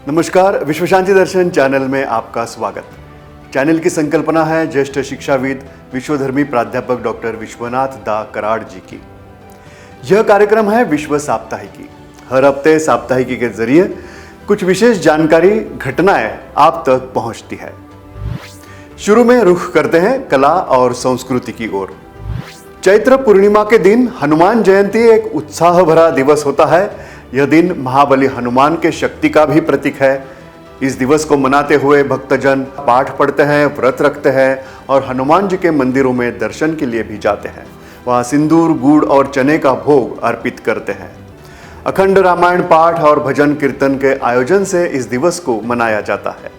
नमस्कार, विश्व शांति दर्शन चैनल में आपका स्वागत। चैनल की संकल्पना है ज्येष्ठ शिक्षाविद विश्वधर्मी प्राध्यापक डॉक्टर विश्वनाथ दा कराड़ जी की। यह कार्यक्रम है विश्व साप्ताहिकी। हर हफ्ते साप्ताहिकी के जरिए कुछ विशेष जानकारी, घटनाएं आप तक पहुंचती है। शुरू में रुख करते हैं कला और संस्कृति की ओर। चैत्र पूर्णिमा के दिन हनुमान जयंती एक उत्साह भरा दिवस होता है। यह दिन महाबली हनुमान के शक्ति का भी प्रतीक है। इस दिवस को मनाते हुए भक्तजन पाठ पढ़ते हैं, व्रत रखते हैं और हनुमान जी के मंदिरों में दर्शन के लिए भी जाते हैं। वहाँ सिंदूर, गुड़ और चने का भोग अर्पित करते हैं। अखंड रामायण पाठ और भजन कीर्तन के आयोजन से इस दिवस को मनाया जाता है।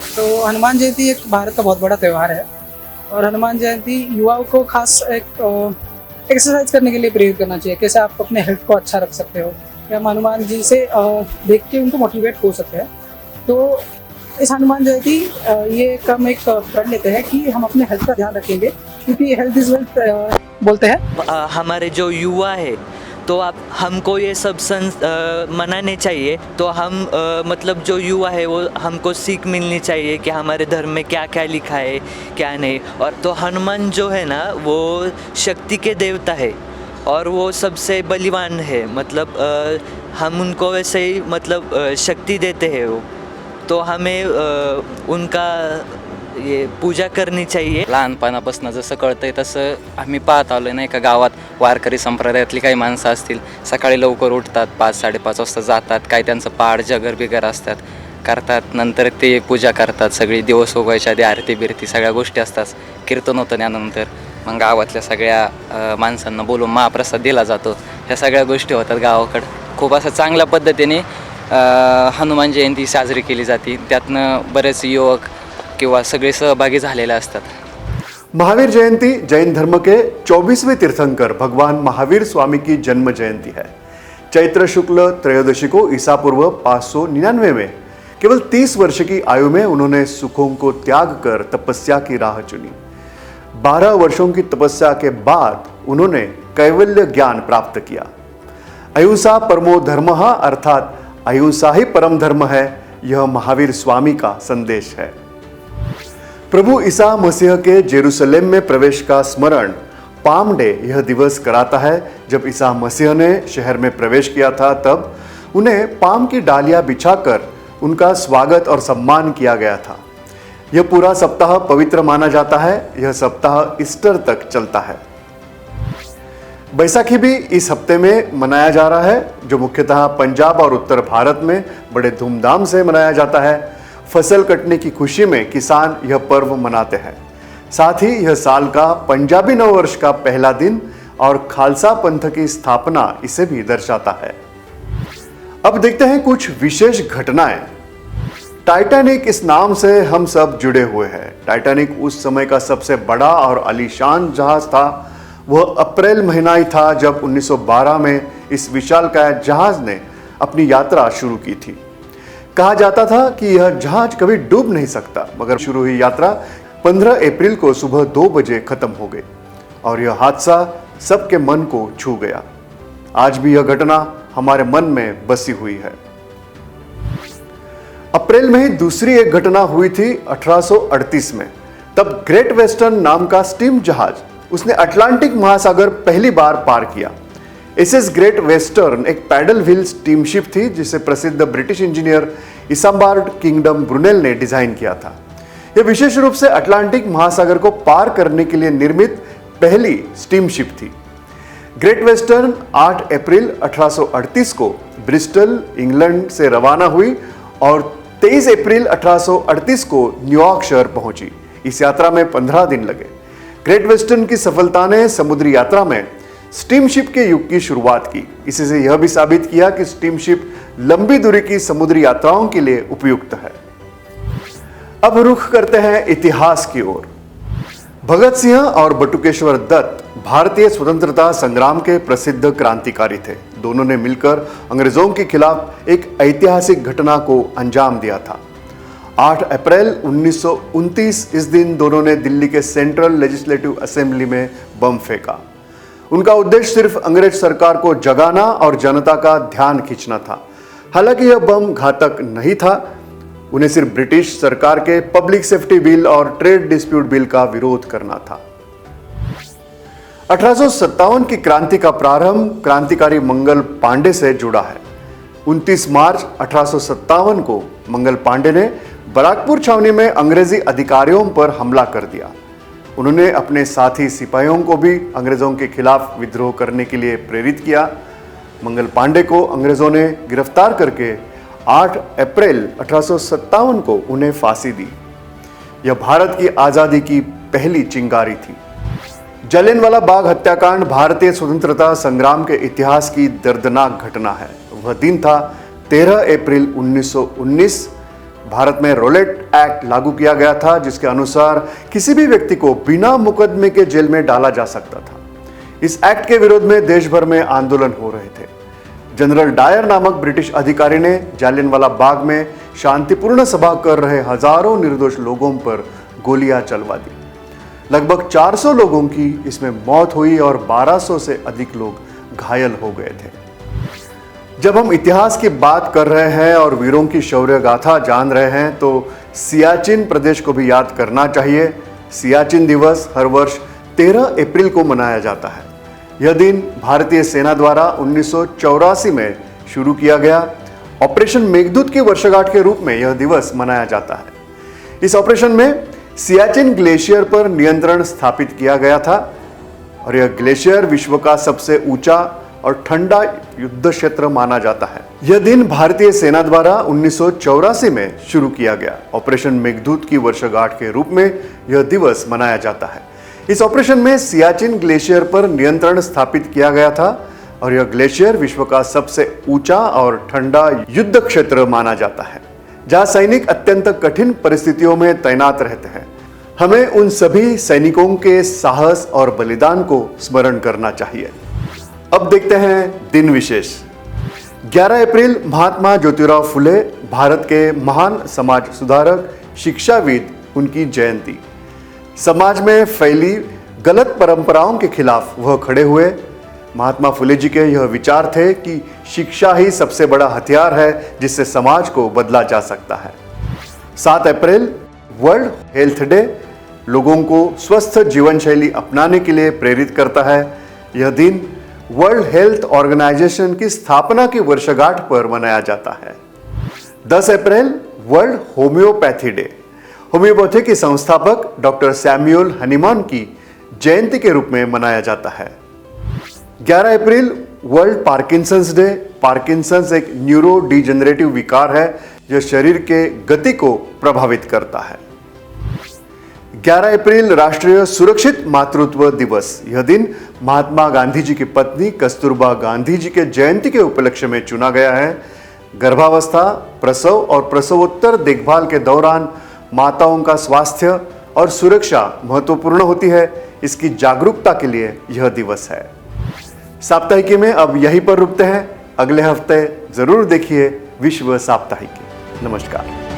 तो हनुमान जयंती एक भारत का बहुत बड़ा त्यौहार है और हनुमान जयंती युवाओं को खास एक एक्सरसाइज करने के लिए प्रेरित करना चाहिए। कैसे आप अपने हेल्थ को अच्छा रख सकते हो या हम हनुमान जी से देख के उनको मोटिवेट हो सकते हैं। तो इस हनुमान जयंती ये हम एक प्रण लेते हैं कि हम अपने हेल्थ का ध्यान रखेंगे, क्योंकि हेल्थ इज वेल्थ बोलते हैं। हमारे जो युवा है तो आप हमको ये सब मनाने चाहिए। तो हम मतलब जो युवा है वो हमको सीख मिलनी चाहिए कि हमारे धर्म में क्या क्या लिखा है क्या नहीं। और तो हनुमान जो है ना वो शक्ति के देवता है और वो सबसे बलिवान है। मतलब हम उनको वैसे ही मतलब शक्ती देते हैं वो, तो हमें उनका ये पूजा करनी चाहिए। लहानपणापासून जसं कळतंय तसं आम्ही पाहत आलो नाही का, गावात वारकरी संप्रदायातली काही माणसं असतील, सकाळी लवकर उठतात, 5-5:30 वाजता जातात, काय त्यांचं पहाड जगर बिगर असतात करतात, नंतर ते पूजा करतात, सगळी दिवस उगवायच्या आधी आरती बिरती सगळ्या गोष्टी असतात, कीर्तन होतं त्यानंतर मग गावातल्या सगळ्या माणसांना बोलून महाप्रसाद दिला जातो। ह्या सगळ्या गोष्टी होतात गावाकडं। खूप असं चांगल्या पद्धतीने हनुमान जयंती साजरी केली जाते। त्यातनं बरेच युवक किंवा सगळे सहभागी झालेले असतात। महावीर जयंती जैन धर्म के 24वें तीर्थंकर भगवान महावीर स्वामी की जन्म जयंती है। चैत्र शुक्ल त्रयोदशी को ईसा पूर्व 599 में केवल 30 वर्ष की आयु में उन्होंने सुखों को त्याग कर तपस्या की राह चुनी। 12 वर्षों की तपस्या के बाद उन्होंने कैवल्य ज्ञान प्राप्त किया। अहिंसा परमो धर्मः अर्थात अहिंसा ही परम धर्म है, यह महावीर स्वामी का संदेश है। प्रभु ईसा मसीह के जेरूसलेम में प्रवेश का स्मरण पाम डे यह दिवस कराता है। जब ईसा मसीह ने शहर में प्रवेश किया था तब उन्हें पाम की डालियां बिछाकर उनका स्वागत और सम्मान किया गया था। यह पूरा सप्ताह पवित्र माना जाता है। यह सप्ताह ईस्टर तक चलता है। बैसाखी भी इस हफ्ते में मनाया जा रहा है, जो मुख्यतः पंजाब और उत्तर भारत में बड़े धूमधाम से मनाया जाता है। फसल कटने की खुशी में किसान यह पर्व मनाते हैं। साथ ही यह साल का पंजाबी नववर्ष का पहला दिन और खालसा पंथ की स्थापना इसे भी दर्शाता है। अब देखते हैं कुछ विशेष घटनाएं। टाइटैनिक इस नाम से हम सब जुड़े हुए हैं। टाइटैनिक उस समय का सबसे बड़ा और आलीशान जहाज था। वह अप्रैल महीना ही था जब 1912 में इस विशालकाय जहाज ने अपनी यात्रा शुरू की थी। कहा जाता था कि यह जहाज कभी डूब नहीं सकता, मगर शुरू हुई यात्रा 15 अप्रैल को सुबह 2 बजे खत्म हो गई और यह हादसा सबके मन को छू गया। आज भी यह घटना हमारे मन में बसी हुई है। अप्रैल में ही दूसरी एक घटना हुई थी 1838 में। तब ग्रेट वेस्टर्न नाम का स्टीम जहाज उसने अटलांटिक महासागर पहली बार पार किया। एसएस ग्रेट वेस्टर्न एक पैडल व्हील स्टीमशिप थी जिसे प्रसिद्ध ब्रिटिश इंजीनियर इसाम्बार्ड किंगडम ब्रुनेल ने डिजाइन किया था। यह विशेष रूप से अटलांटिक महासागर को पार करने के लिए निर्मित पहली स्टीमशिप थी। ग्रेट वेस्टर्न 8 अप्रैल 1838 को ब्रिस्टल इंग्लैंड से रवाना हुई और 23 अप्रैल 1838 को न्यूयॉर्क शहर पहुंची। इस यात्रा में 15 दिन लगे। ग्रेट वेस्टर्न की सफलता ने समुद्री यात्रा में स्टीमशिप के युग की शुरुआत की। इसी से यह भी साबित किया कि स्टीमशिप लंबी दूरी की समुद्री यात्राओं के लिए उपयुक्त है। अब रुख करते हैं इतिहास की ओर। भगत सिंह और बटुकेश्वर दत्त भारतीय स्वतंत्रता संग्राम के प्रसिद्ध क्रांतिकारी थे। दोनों ने मिलकर अंग्रेजों के खिलाफ एक ऐतिहासिक घटना को अंजाम दिया था। 8 अप्रैल 1929 इस दिन दोनों ने दिल्ली के सेंट्रल लेजिस्लेटिव असेंबली में बम फेंका। उनका उद्देश्य सिर्फ अंग्रेज सरकार को जगाना और जनता का ध्यान खींचना था। हालांकि यह बम घातक नहीं था, उन्हें सिर्फ ब्रिटिश सरकार के पब्लिक सेफ्टी बिल और ट्रेड डिस्प्यूट बिल का विरोध करना था। 1857 की क्रांति का प्रारंभ क्रांतिकारी मंगल पांडे से जुड़ा है। 29 मार्च 1857 को मंगल पांडे ने बराकपुर छावनी में अंग्रेजी अधिकारियों पर हमला कर दिया। उन्होंने अपने साथी सिपाहियों को भी अंग्रेजों के खिलाफ विद्रोह करने के लिए प्रेरित किया। मंगल पांडे को अंग्रेजों ने गिरफ्तार करके 8 अप्रैल 1857 को उन्हें फांसी दी। यह भारत की आजादी की पहली चिंगारी थी। जलियांवाला बाग हत्याकांड भारतीय स्वतंत्रता संग्राम के इतिहास की दर्दनाक घटना है। वह दिन था 13 अप्रैल 1919। भारत में रोलेट एक्ट लागू किया गया था, जिसके अनुसार किसी भी व्यक्ति को बिना मुकदमे के जेल में डाला जा सकता था। इस एक्ट के विरोध में देश भर में आंदोलन हो रहे थे। जनरल डायर नामक ब्रिटिश अधिकारी ने जालियांवाला बाग में शांतिपूर्ण सभा कर रहे हजारों निर्दोष लोगों पर गोलियां चलवा दी। लगभग 400 लोगों की इसमें मौत हुई और 1200 से अधिक लोग घायल हो गए थे। जब हम इतिहास की बात कर रहे हैं और वीरों की शौर्य गाथा जान रहे हैं तो सियाचिन प्रदेश को भी याद करना चाहिए। सियाचिन दिवस हर वर्ष 13 अप्रैल को मनाया जाता है। यह दिन भारतीय सेना द्वारा 1984 में शुरू किया गया ऑपरेशन मेघदूत की वर्षगांठ के रूप में यह दिवस मनाया जाता है। इस ऑपरेशन में सियाचिन ग्लेशियर पर नियंत्रण स्थापित किया गया था और यह ग्लेशियर विश्व का सबसे ऊंचा और ठंडा युद्ध क्षेत्र माना जाता है। यह दिन भारतीय सेना द्वारा 1984 में शुरू किया गया ऑपरेशन मेघदूत की वर्षगांठ के रूप में यह दिवस मनाया जाता है। इस ऑपरेशन में सियाचिन ग्लेशियर पर नियंत्रण स्थापित किया गया था और यह ग्लेशियर विश्व का सबसे ऊंचा और ठंडा युद्ध क्षेत्र माना जाता है, जहां सैनिक अत्यंत कठिन परिस्थितियों में तैनात रहते हैं। हमें उन सभी सैनिकों के साहस और बलिदान को स्मरण करना चाहिए। अब देखते हैं दिन विशेष। 11 अप्रैल महात्मा ज्योतिराव फुले, भारत के महान समाज सुधारक, शिक्षाविद, उनकी जयंती। समाज में फैली गलत परंपराओं के खिलाफ वह खड़े हुए। महात्मा फुले जी के यह विचार थे कि शिक्षा ही सबसे बड़ा हथियार है जिससे समाज को बदला जा सकता है। 7 अप्रैल वर्ल्ड हेल्थ डे लोगों को स्वस्थ जीवन शैली अपनाने के लिए प्रेरित करता है। यह दिन वर्ल्ड हेल्थ ऑर्गेनाइजेशन की स्थापना की वर्षगांठ पर मनाया जाता है। 10 अप्रैल वर्ल्ड होम्योपैथी डे, होम्योपैथी के संस्थापक डॉक्टर सैमुअल हनीमान की जयंती के रूप में मनाया जाता है। 11 अप्रैल वर्ल्ड पार्किंसंस डे। पार्किंसंस एक न्यूरो डिजेनरेटिव विकार है जो शरीर के गति को प्रभावित करता है। 11 अप्रैल राष्ट्रीय सुरक्षित मातृत्व दिवस। यह दिन महात्मा गांधी जी की पत्नी कस्तूरबा गांधी जी के जयंती के उपलक्ष्य में चुना गया है। गर्भावस्था, प्रसव और प्रसवोत्तर देखभाल के दौरान माताओं का स्वास्थ्य और सुरक्षा महत्वपूर्ण होती है। इसकी जागरूकता के लिए यह दिवस है। साप्ताहिकी में अब यहीं पर रुकते हैं। अगले हफ्ते जरूर देखिए विश्व साप्ताहिकी। नमस्कार।